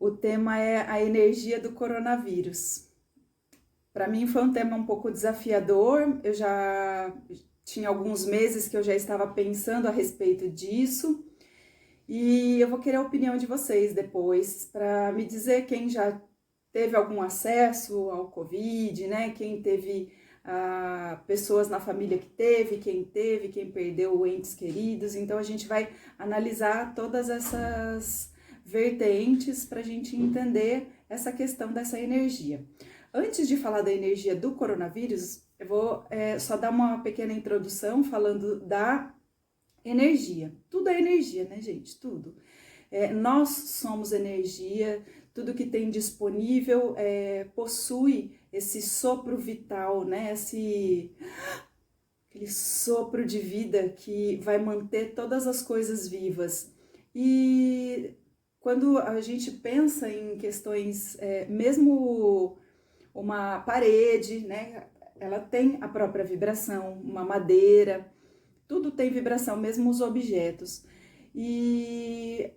O tema é a energia do coronavírus. Para mim foi um tema um pouco desafiador, eu já tinha alguns meses que eu já estava pensando a respeito disso e eu vou querer a opinião de vocês depois para me dizer quem já teve algum acesso ao Covid, né? Quem teve pessoas na família que teve, quem perdeu entes queridos. Então a gente vai analisar todas essas vertentes para a gente entender essa questão dessa energia. Antes de falar da energia do coronavírus, eu vou só dar uma pequena introdução falando da energia. Tudo é energia, né, gente? Tudo. Nós somos energia, tudo que tem disponível possui esse sopro vital, né? Aquele sopro de vida que vai manter todas as coisas vivas. E quando a gente pensa em questões, mesmo uma parede, né? Ela tem a própria vibração, uma madeira, tudo tem vibração, mesmo os objetos. E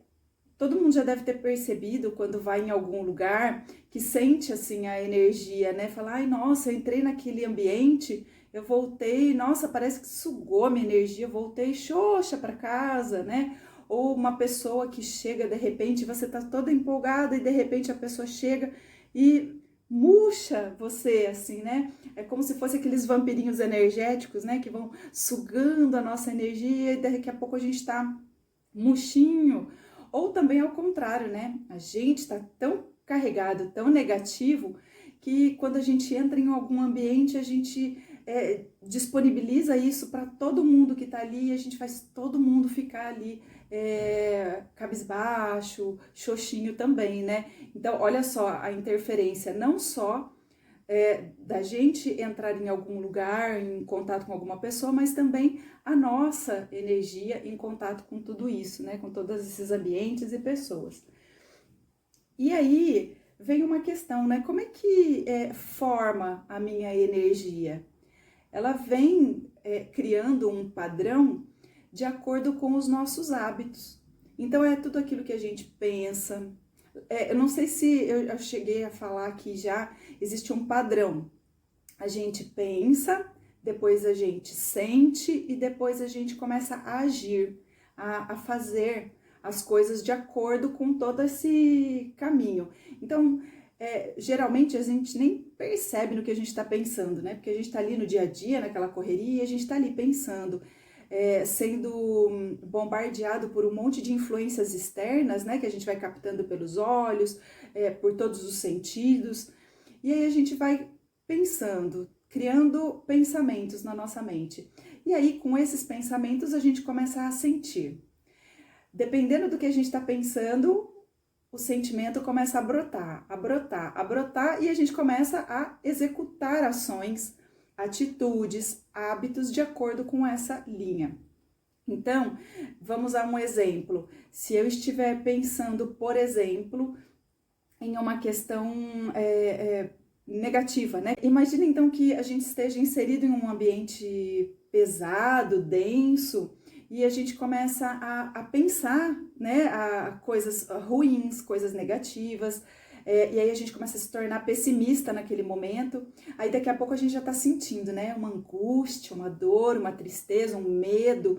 todo mundo já deve ter percebido quando vai em algum lugar que sente assim a energia, né? Fala, ai, nossa, eu entrei naquele ambiente, eu voltei, nossa, parece que sugou a minha energia, eu voltei xoxa para casa, né? Ou uma pessoa que chega de repente, você tá toda empolgada e de repente a pessoa chega e murcha você, assim, né? É como se fosse aqueles vampirinhos energéticos, né? Que vão sugando a nossa energia e daqui a pouco a gente tá murchinho. Ou também ao contrário, né? A gente tá tão carregado, tão negativo, que quando a gente entra em algum ambiente, a gente disponibiliza isso para todo mundo que tá ali e a gente faz todo mundo ficar ali cabisbaixo, xoxinho também, né? Então, olha só a interferência, não só da gente entrar em algum lugar, em contato com alguma pessoa, mas também a nossa energia em contato com tudo isso, né? Com todos esses ambientes e pessoas. E aí vem uma questão, né? Como é que forma a minha energia? Ela vem criando um padrão de acordo com os nossos hábitos. Então é tudo aquilo que a gente pensa. Eu não sei se eu cheguei a falar aqui já, existe um padrão. A gente pensa, depois a gente sente e depois a gente começa a agir, a fazer as coisas de acordo com todo esse caminho. Então, geralmente a gente nem percebe no que a gente está pensando, né? Porque a gente está ali no dia a dia, naquela correria, e a gente está ali pensando, sendo bombardeado por um monte de influências externas, né? Que a gente vai captando pelos olhos, por todos os sentidos, e aí a gente vai pensando, criando pensamentos na nossa mente. E aí, com esses pensamentos, a gente começa a sentir. Dependendo do que a gente está pensando, o sentimento começa a brotar, a brotar, a brotar, e a gente começa a executar ações, atitudes, hábitos de acordo com essa linha. Então, vamos a um exemplo. Se eu estiver pensando, por exemplo, em uma questão negativa, né? Imagina então que a gente esteja inserido em um ambiente pesado, denso, e a gente começa a pensar, né, a coisas ruins, coisas negativas, e aí a gente começa a se tornar pessimista naquele momento, aí daqui a pouco a gente já tá sentindo, né, uma angústia, uma dor, uma tristeza, um medo,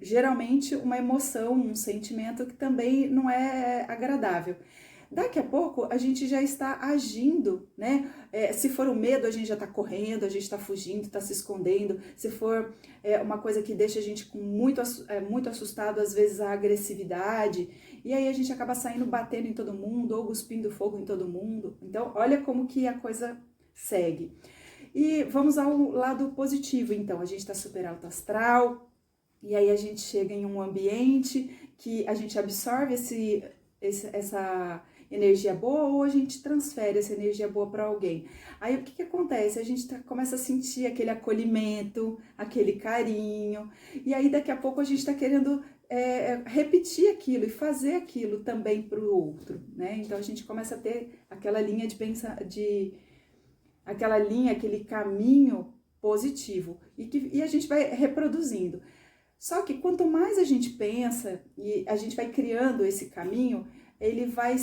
geralmente uma emoção, um sentimento que também não é agradável. Daqui a pouco a gente já está agindo, né? Se for o medo, a gente já está correndo, a gente está fugindo, está se escondendo. Se for uma coisa que deixa a gente com muito assustado, às vezes a agressividade. E aí a gente acaba saindo batendo em todo mundo ou cuspindo fogo em todo mundo. Então, olha como que a coisa segue. E vamos ao lado positivo, então. A gente está super alto astral, e aí a gente chega em um ambiente que a gente absorve essa energia boa ou a gente transfere essa energia boa para alguém. Aí o que acontece? A gente começa a sentir aquele acolhimento, aquele carinho, e aí daqui a pouco a gente está querendo repetir aquilo e fazer aquilo também para o outro, né? Então a gente começa a ter aquela linha de pensar, aquela linha, aquele caminho positivo e a gente vai reproduzindo. Só que quanto mais a gente pensa e a gente vai criando esse caminho, ele vai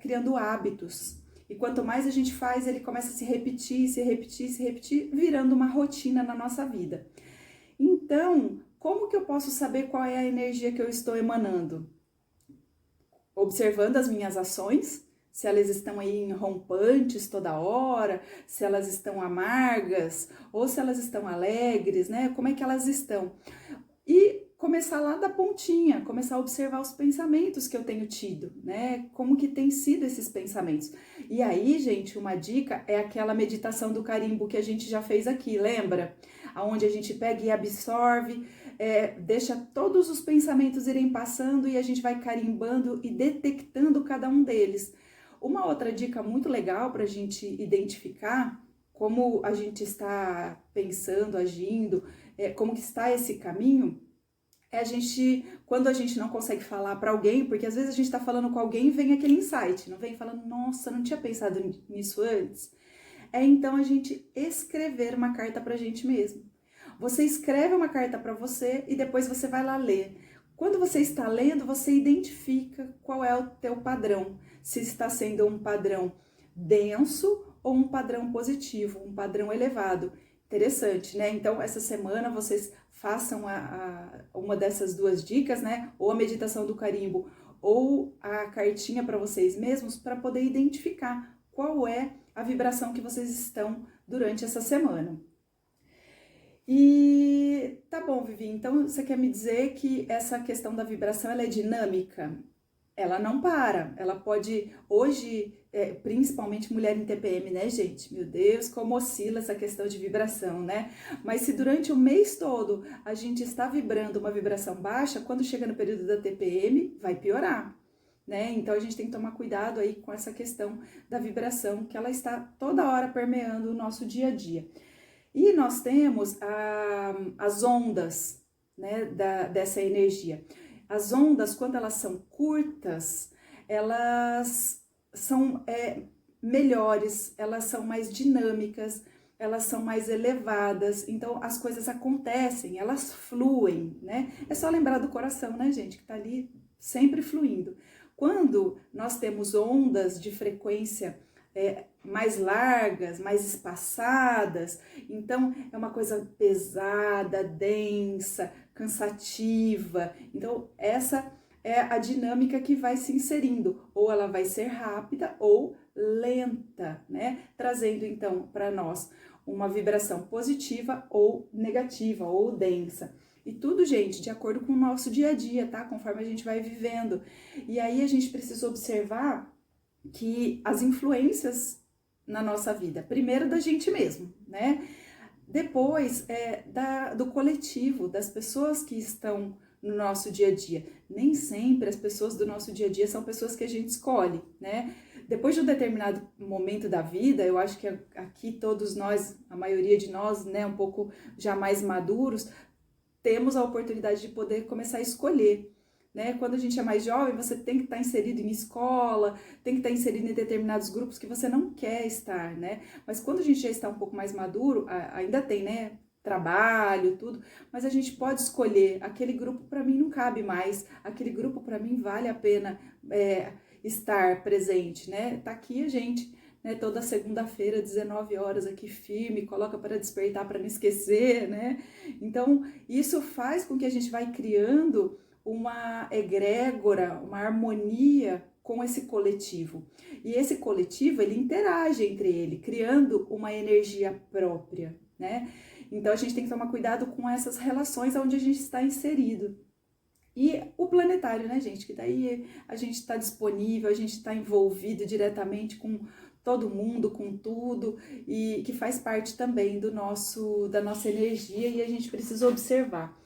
criando hábitos. E quanto mais a gente faz, ele começa a se repetir, se repetir, se repetir, virando uma rotina na nossa vida. Então, como que eu posso saber qual é a energia que eu estou emanando? Observando as minhas ações, se elas estão aí rompantes toda hora, se elas estão amargas, ou se elas estão alegres, né? Como é que elas estão? E começar lá da pontinha, começar a observar os pensamentos que eu tenho tido, né? Como que tem sido esses pensamentos. E aí, gente, uma dica é aquela meditação do carimbo que a gente já fez aqui, lembra? Onde a gente pega e absorve, deixa todos os pensamentos irem passando e a gente vai carimbando e detectando cada um deles. Uma outra dica muito legal para a gente identificar como a gente está pensando, agindo, como que está esse caminho, quando a gente não consegue falar para alguém, porque às vezes a gente está falando com alguém e vem aquele insight, não vem falando, nossa, não tinha pensado nisso antes. Então a gente escrever uma carta para a gente mesmo. Você escreve uma carta para você e depois você vai lá ler. Quando você está lendo, você identifica qual é o teu padrão. Se está sendo um padrão denso ou um padrão positivo, um padrão elevado. Interessante, né? Então, essa semana vocês façam uma dessas duas dicas, né? Ou a meditação do carimbo ou a cartinha para vocês mesmos, para poder identificar qual é a vibração que vocês estão durante essa semana. E tá bom, Vivi, então você quer me dizer que essa questão da vibração ela é dinâmica? Ela não para, ela pode, hoje, principalmente mulher em TPM, né, gente? Meu Deus, como oscila essa questão de vibração, né? Mas se durante o mês todo a gente está vibrando uma vibração baixa, quando chega no período da TPM, vai piorar, né? Então a gente tem que tomar cuidado aí com essa questão da vibração, que ela está toda hora permeando o nosso dia a dia. E nós temos as ondas, né, dessa energia. As ondas, quando elas são curtas, elas são melhores, elas são mais dinâmicas, elas são mais elevadas, então as coisas acontecem, elas fluem, né? É só lembrar do coração, né, gente, que tá ali sempre fluindo. Quando nós temos ondas de frequência mais largas, mais espaçadas, então é uma coisa pesada, densa, cansativa. Então essa é a dinâmica que vai se inserindo, ou ela vai ser rápida ou lenta, né? Trazendo então para nós uma vibração positiva ou negativa ou densa. E tudo, gente, de acordo com o nosso dia a dia, tá? Conforme a gente vai vivendo. E aí a gente precisa observar que as influências na nossa vida, primeiro da gente mesmo, né? Depois do coletivo, das pessoas que estão no nosso dia a dia. Nem sempre as pessoas do nosso dia a dia são pessoas que a gente escolhe, né? Depois de um determinado momento da vida, eu acho que aqui todos nós, a maioria de nós, né, um pouco já mais maduros, temos a oportunidade de poder começar a escolher. Né? Quando a gente é mais jovem, você tem que estar inserido em escola, tem que estar inserido em determinados grupos que você não quer estar, né? Mas quando a gente já está um pouco mais maduro, ainda tem, né? Trabalho, tudo, mas a gente pode escolher, aquele grupo para mim não cabe mais, aquele grupo para mim vale a pena estar presente, né? Tá aqui a gente, né, toda segunda-feira, 19 horas aqui firme, coloca para despertar, para não esquecer, né? Então, isso faz com que a gente vai criando uma egrégora, uma harmonia com esse coletivo. E esse coletivo, ele interage entre ele, criando uma energia própria, né? Então, a gente tem que tomar cuidado com essas relações onde a gente está inserido. E o planetário, né, gente? Que daí a gente está disponível, a gente está envolvido diretamente com todo mundo, com tudo, e que faz parte também da nossa energia e a gente precisa observar.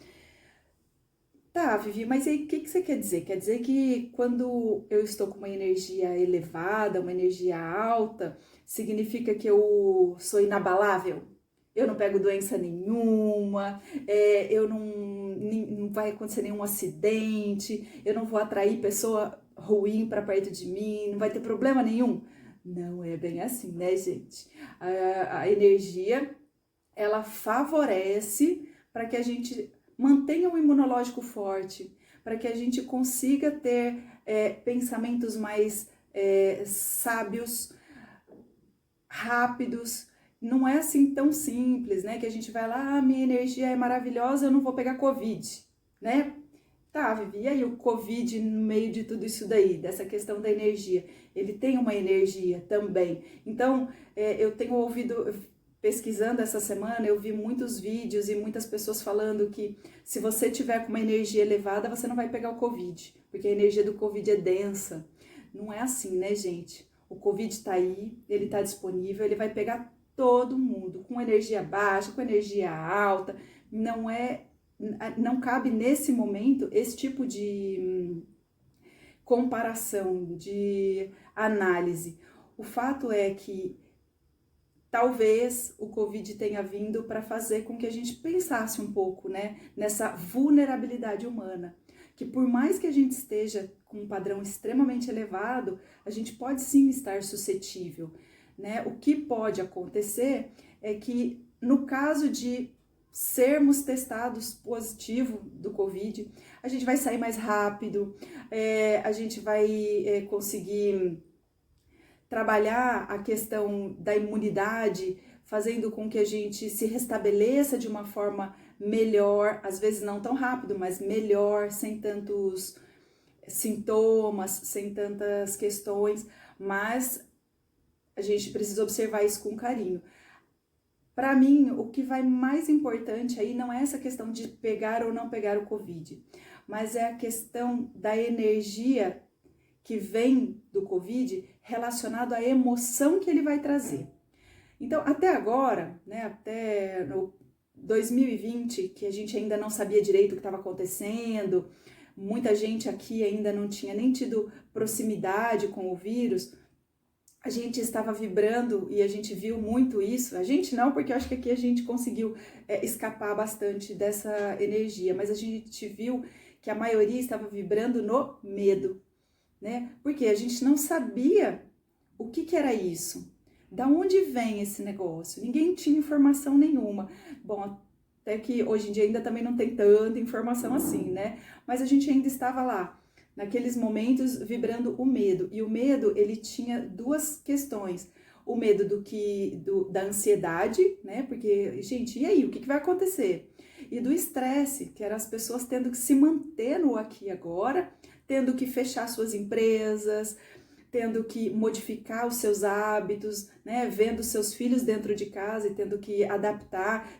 Tá, Vivi, mas aí o que você quer dizer? Quer dizer que quando eu estou com uma energia elevada, uma energia alta, significa que eu sou inabalável? Eu não pego doença nenhuma, não vai acontecer nenhum acidente, eu não vou atrair pessoa ruim para perto de mim, não vai ter problema nenhum? Não é bem assim, né, gente? A energia, ela favorece para que a gente mantenha o imunológico forte, para que a gente consiga ter pensamentos mais sábios, rápidos. Não é assim tão simples, né? Que a gente vai lá, minha energia é maravilhosa, eu não vou pegar Covid, né? Tá, Vivi, e aí o Covid no meio de tudo isso daí, dessa questão da energia? Ele tem uma energia também. Então, eu tenho ouvido, pesquisando essa semana, eu vi muitos vídeos e muitas pessoas falando que se você tiver com uma energia elevada, você não vai pegar o Covid, porque a energia do Covid é densa. Não é assim, né, gente? O Covid tá aí, ele tá disponível, ele vai pegar todo mundo, com energia baixa, com energia alta. Não cabe nesse momento esse tipo de comparação, de análise. O fato é que talvez o Covid tenha vindo para fazer com que a gente pensasse um pouco, né, nessa vulnerabilidade humana, que por mais que a gente esteja com um padrão extremamente elevado, a gente pode sim estar suscetível, né? O que pode acontecer é que no caso de sermos testados positivo do Covid, a gente vai sair mais rápido, a gente vai conseguir trabalhar a questão da imunidade, fazendo com que a gente se restabeleça de uma forma melhor, às vezes não tão rápido, mas melhor, sem tantos sintomas, sem tantas questões, mas a gente precisa observar isso com carinho. Para mim, o que vai mais importante aí não é essa questão de pegar ou não pegar o Covid, mas é a questão da energia que vem do Covid relacionado à emoção que ele vai trazer. Então, até agora, né, até no 2020, que a gente ainda não sabia direito o que estava acontecendo, muita gente aqui ainda não tinha nem tido proximidade com o vírus, a gente estava vibrando e a gente viu muito isso. A gente não, porque eu acho que aqui a gente conseguiu escapar bastante dessa energia, mas a gente viu que a maioria estava vibrando no medo, né? Porque a gente não sabia o que era isso, da onde vem esse negócio, ninguém tinha informação nenhuma. Bom, até que hoje em dia ainda também não tem tanta informação assim, né? Mas a gente ainda estava lá, naqueles momentos, vibrando o medo. E o medo, ele tinha duas questões. O medo da ansiedade, né? Porque, gente, e aí, o que vai acontecer? E do estresse, que eram as pessoas tendo que se manter no aqui e agora, tendo que fechar suas empresas, tendo que modificar os seus hábitos, né? Vendo seus filhos dentro de casa e tendo que adaptar,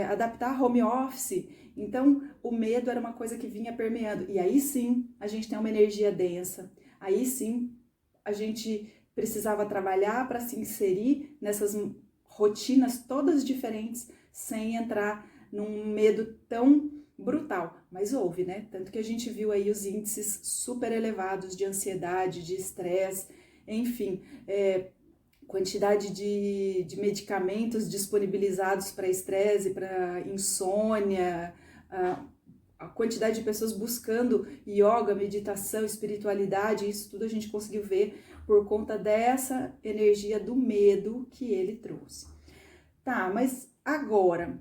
adaptar home office. Então, o medo era uma coisa que vinha permeando. E aí sim, a gente tem uma energia densa. Aí sim, a gente precisava trabalhar para se inserir nessas rotinas todas diferentes, sem entrar num medo tão brutal. Mas houve, né? Tanto que a gente viu aí os índices super elevados de ansiedade, de estresse, enfim, quantidade de medicamentos disponibilizados para estresse, para insônia, a quantidade de pessoas buscando yoga, meditação, espiritualidade, isso tudo a gente conseguiu ver por conta dessa energia do medo que ele trouxe. Tá, mas agora,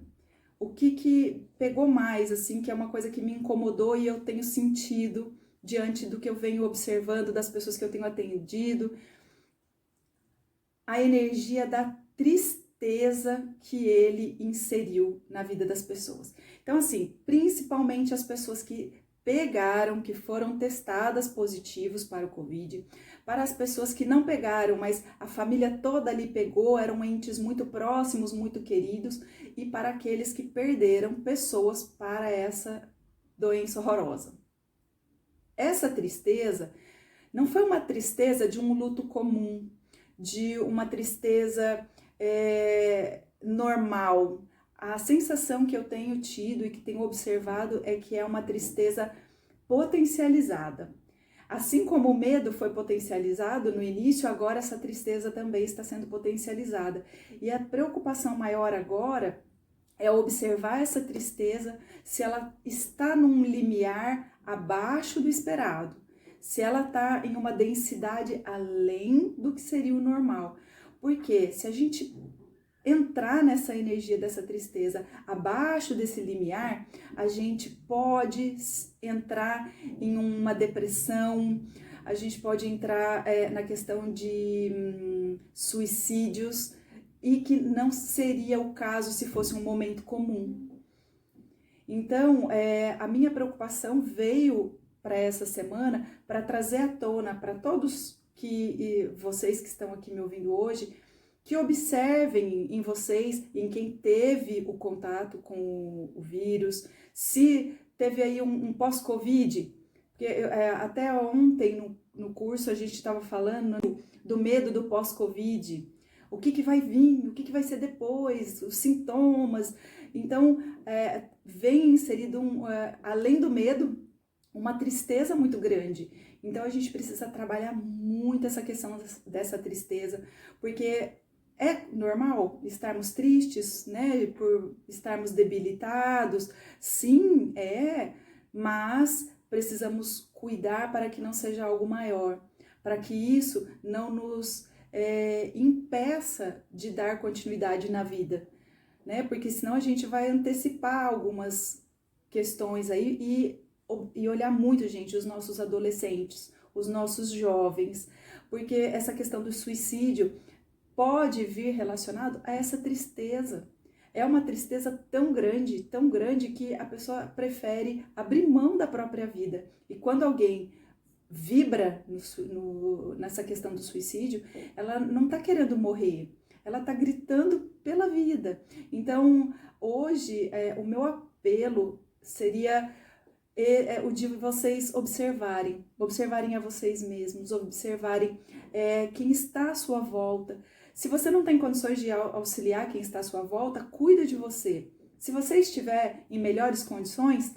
o que pegou mais, assim, que é uma coisa que me incomodou e eu tenho sentido diante do que eu venho observando das pessoas que eu tenho atendido, a energia da tristeza que ele inseriu na vida das pessoas. Então, assim, principalmente as pessoas que pegaram, que foram testadas positivos para o Covid, para as pessoas que não pegaram, mas a família toda ali pegou, eram entes muito próximos, muito queridos, e para aqueles que perderam pessoas para essa doença horrorosa. Essa tristeza não foi uma tristeza de um luto comum, de uma tristeza normal. A sensação que eu tenho tido e que tenho observado é que é uma tristeza potencializada. Assim como o medo foi potencializado no início, agora essa tristeza também está sendo potencializada. E a preocupação maior agora é observar essa tristeza, se ela está num limiar abaixo do esperado, se ela está em uma densidade além do que seria o normal. Porque se a gente entrar nessa energia dessa tristeza. Abaixo desse limiar, a gente pode entrar em uma depressão, a gente pode entrar na questão de suicídios, e que não seria o caso se fosse um momento comum. Então, a minha preocupação veio para essa semana para trazer à tona para todos vocês que estão aqui me ouvindo hoje, que observem em vocês, em quem teve o contato com o vírus, se teve aí um pós-Covid, porque até ontem no curso a gente estava falando do medo do pós-Covid, o que vai vir, o que vai ser depois, os sintomas. Então, vem inserido, além do medo, uma tristeza muito grande. Então, a gente precisa trabalhar muito essa questão dessa tristeza, porque é normal estarmos tristes, né, por estarmos debilitados. Sim, mas precisamos cuidar para que não seja algo maior, para que isso não nos impeça de dar continuidade na vida, né? Porque senão a gente vai antecipar algumas questões aí e olhar muito, gente, os nossos adolescentes, os nossos jovens, porque essa questão do suicídio pode vir relacionado a essa tristeza. É uma tristeza tão grande que a pessoa prefere abrir mão da própria vida. E quando alguém vibra nessa questão do suicídio, ela não está querendo morrer, ela está gritando pela vida. Então, hoje, o meu apelo seria o de vocês observarem a vocês mesmos, observarem quem está à sua volta. Se você não tem condições de auxiliar quem está à sua volta, cuida de você. Se você estiver em melhores condições,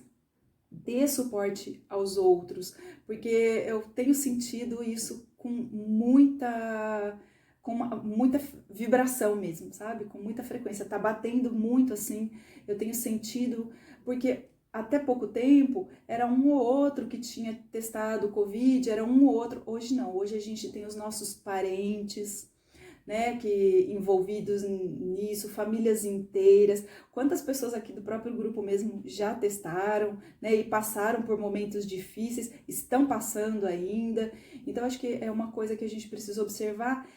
dê suporte aos outros, porque eu tenho sentido isso com muita vibração mesmo, sabe? Com muita frequência, tá batendo muito assim, eu tenho sentido, porque até pouco tempo era um ou outro que tinha testado o Covid, era um ou outro, hoje não, hoje a gente tem os nossos parentes, né, que envolvidos nisso, famílias inteiras. Quantas pessoas aqui do próprio grupo mesmo já testaram, né, e passaram por momentos difíceis, estão passando ainda. Então, acho que é uma coisa que a gente precisa observar,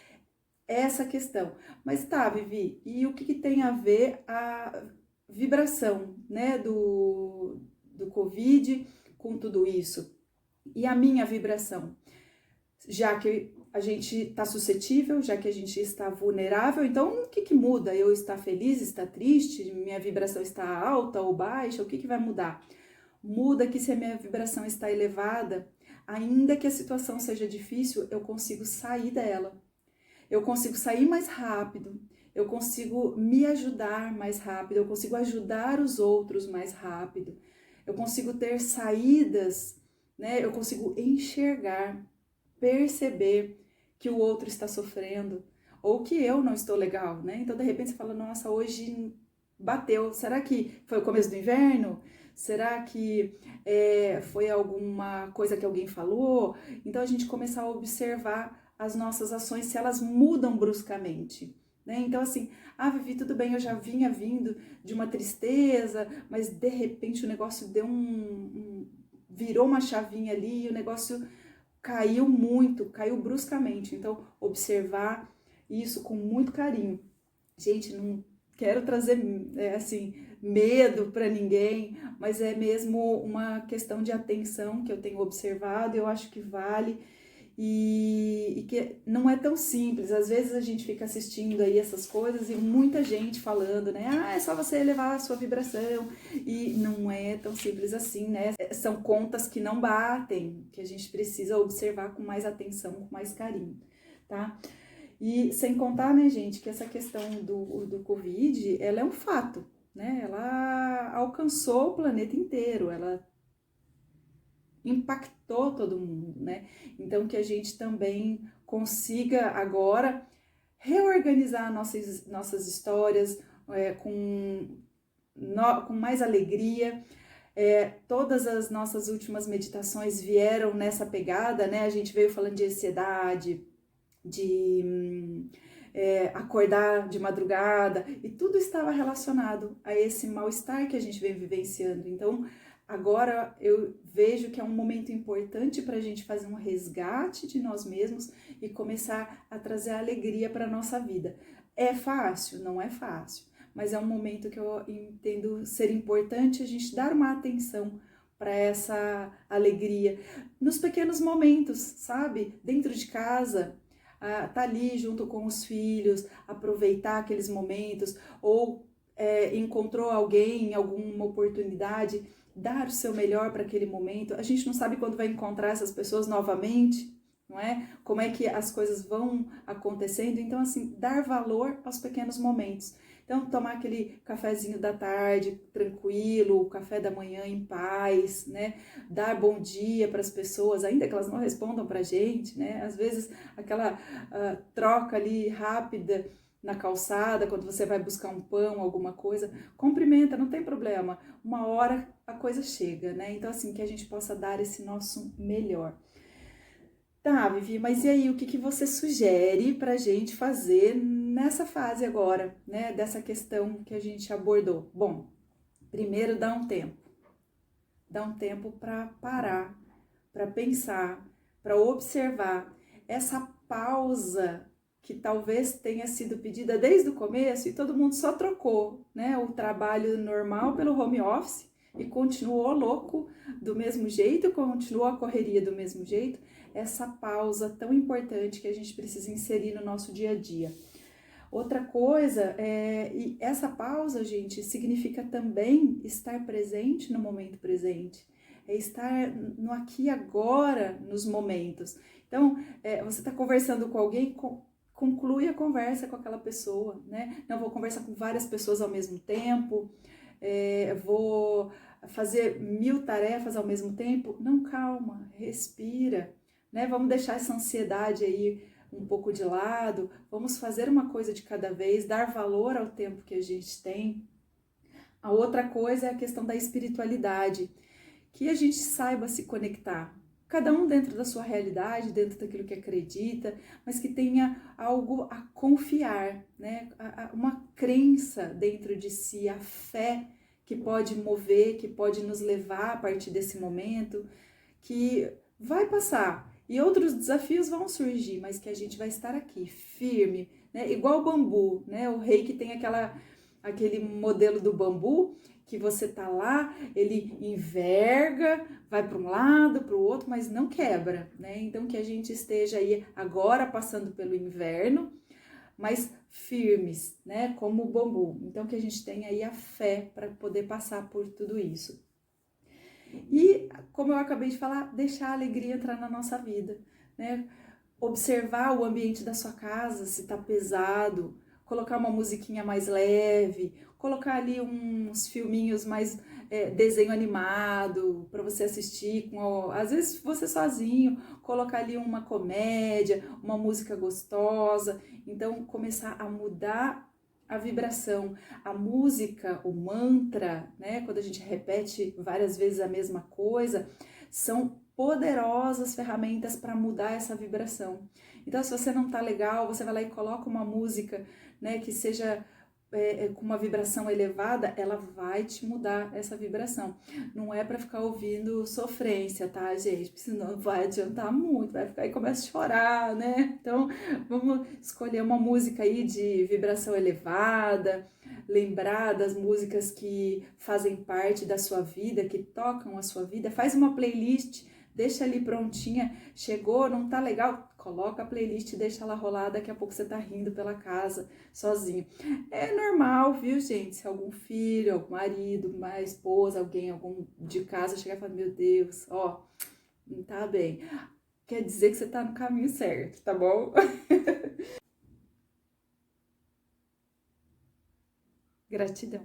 essa questão. Mas tá, Vivi, e o que tem a ver a vibração, né, do Covid com tudo isso? E a minha vibração? Já que a gente está suscetível, já que a gente está vulnerável, então o que muda? Eu estar feliz, estar triste, minha vibração está alta ou baixa, o que vai mudar? Muda que se a minha vibração está elevada, ainda que a situação seja difícil, eu consigo sair dela. Eu consigo sair mais rápido, eu consigo me ajudar mais rápido, eu consigo ajudar os outros mais rápido, eu consigo ter saídas, né? Eu consigo enxergar, perceber que o outro está sofrendo ou que eu não estou legal, né? Então, de repente, você fala, nossa, hoje bateu. Será que foi o começo do inverno? Será que foi alguma coisa que alguém falou? Então, a gente começa a observar as nossas ações, se elas mudam bruscamente, né? Então, assim, Vivi, tudo bem, eu já vinha vindo de uma tristeza, mas de repente o negócio deu virou uma chavinha ali e o negócio caiu muito, caiu bruscamente. Então, observar isso com muito carinho. Gente, não quero trazer, assim, medo para ninguém, mas é mesmo uma questão de atenção que eu tenho observado, eu acho que vale e que não é tão simples. Às vezes a gente fica assistindo aí essas coisas e muita gente falando, né? É só você elevar a sua vibração, e não é tão simples assim, né? São contas que não batem, que a gente precisa observar com mais atenção, com mais carinho, tá? E sem contar, né, gente, que essa questão do Covid, ela é um fato, né? Ela alcançou o planeta inteiro, ela impactou todo mundo, né? Então, que a gente também consiga agora reorganizar nossas histórias com mais alegria. Todas as nossas últimas meditações vieram nessa pegada, né? A gente veio falando de ansiedade, de acordar de madrugada, e tudo estava relacionado a esse mal-estar que a gente vem vivenciando. Então, agora eu vejo que é um momento importante para a gente fazer um resgate de nós mesmos e começar a trazer alegria para a nossa vida. É fácil? Não é fácil, mas é um momento que eu entendo ser importante a gente dar uma atenção para essa alegria nos pequenos momentos, sabe? Dentro de casa, tá ali junto com os filhos, aproveitar aqueles momentos, ou encontrou alguém, alguma oportunidade, dar o seu melhor para aquele momento. A gente não sabe quando vai encontrar essas pessoas novamente, não é? Como é que as coisas vão acontecendo. Então, assim, dar valor aos pequenos momentos. Então, tomar aquele cafezinho da tarde tranquilo, o café da manhã em paz, né? Dar bom dia para as pessoas, ainda que elas não respondam para a gente, né? Às vezes, aquela troca ali rápida na calçada, quando você vai buscar um pão, alguma coisa, cumprimenta, não tem problema. Uma hora a coisa chega, né? Então, assim, que a gente possa dar esse nosso melhor. Tá, Vivi, mas e aí, o que você sugere pra gente fazer nessa fase agora, né? Dessa questão que a gente abordou? Bom, primeiro dá um tempo para parar, para pensar, para observar essa pausa que talvez tenha sido pedida desde o começo e todo mundo só trocou, né, o trabalho normal pelo home office e continuou louco do mesmo jeito, continuou a correria do mesmo jeito. Essa pausa tão importante que a gente precisa inserir no nosso dia a dia. Outra coisa, e essa pausa, gente, significa também estar presente no momento presente, é estar no aqui e agora, nos momentos. Então, você está conversando com alguém, conclui a conversa com aquela pessoa, né? Não vou conversar com várias pessoas ao mesmo tempo, vou fazer 1000 tarefas ao mesmo tempo. Não, calma, respira, né? Vamos deixar essa ansiedade aí um pouco de lado, vamos fazer uma coisa de cada vez, dar valor ao tempo que a gente tem. A outra coisa é a questão da espiritualidade, que a gente saiba se conectar, cada um dentro da sua realidade, dentro daquilo que acredita, mas que tenha algo a confiar, né? Uma crença dentro de si, a fé que pode mover, que pode nos levar a partir desse momento, que vai passar. E outros desafios vão surgir, mas que a gente vai estar aqui, firme, né? Igual o bambu, né? O Reiki tem aquele modelo do bambu que você tá lá, ele enverga, vai para um lado, para o outro, mas não quebra, né? Então que a gente esteja aí agora passando pelo inverno, mas firmes, né? Como o bambu. Então que a gente tenha aí a fé para poder passar por tudo isso. E, como eu acabei de falar, deixar a alegria entrar na nossa vida, né? Observar o ambiente da sua casa, se tá pesado, colocar uma musiquinha mais leve, colocar ali uns filminhos mais desenho animado para você assistir, às vezes você sozinho, colocar ali uma comédia, uma música gostosa. Então, começar a mudar a vibração, a música, o mantra, né? Quando a gente repete várias vezes a mesma coisa, são poderosas ferramentas para mudar essa vibração. Então, se você não tá legal, você vai lá e coloca uma música, né, que seja com uma vibração elevada, ela vai te mudar essa vibração. Não é para ficar ouvindo sofrência, tá, gente? Porque senão vai adiantar muito, vai ficar e começa a chorar, né? Então, vamos escolher uma música aí de vibração elevada, lembrar das músicas que fazem parte da sua vida, que tocam a sua vida. Faz uma playlist, deixa ali prontinha, chegou, não tá legal? Coloca a playlist e deixa ela rolar, daqui a pouco você tá rindo pela casa, sozinho. É normal, viu, gente? Se algum filho, algum marido, uma esposa, algum de casa chegar e falar, meu Deus, ó, não tá bem. Quer dizer que você tá no caminho certo, tá bom? Gratidão.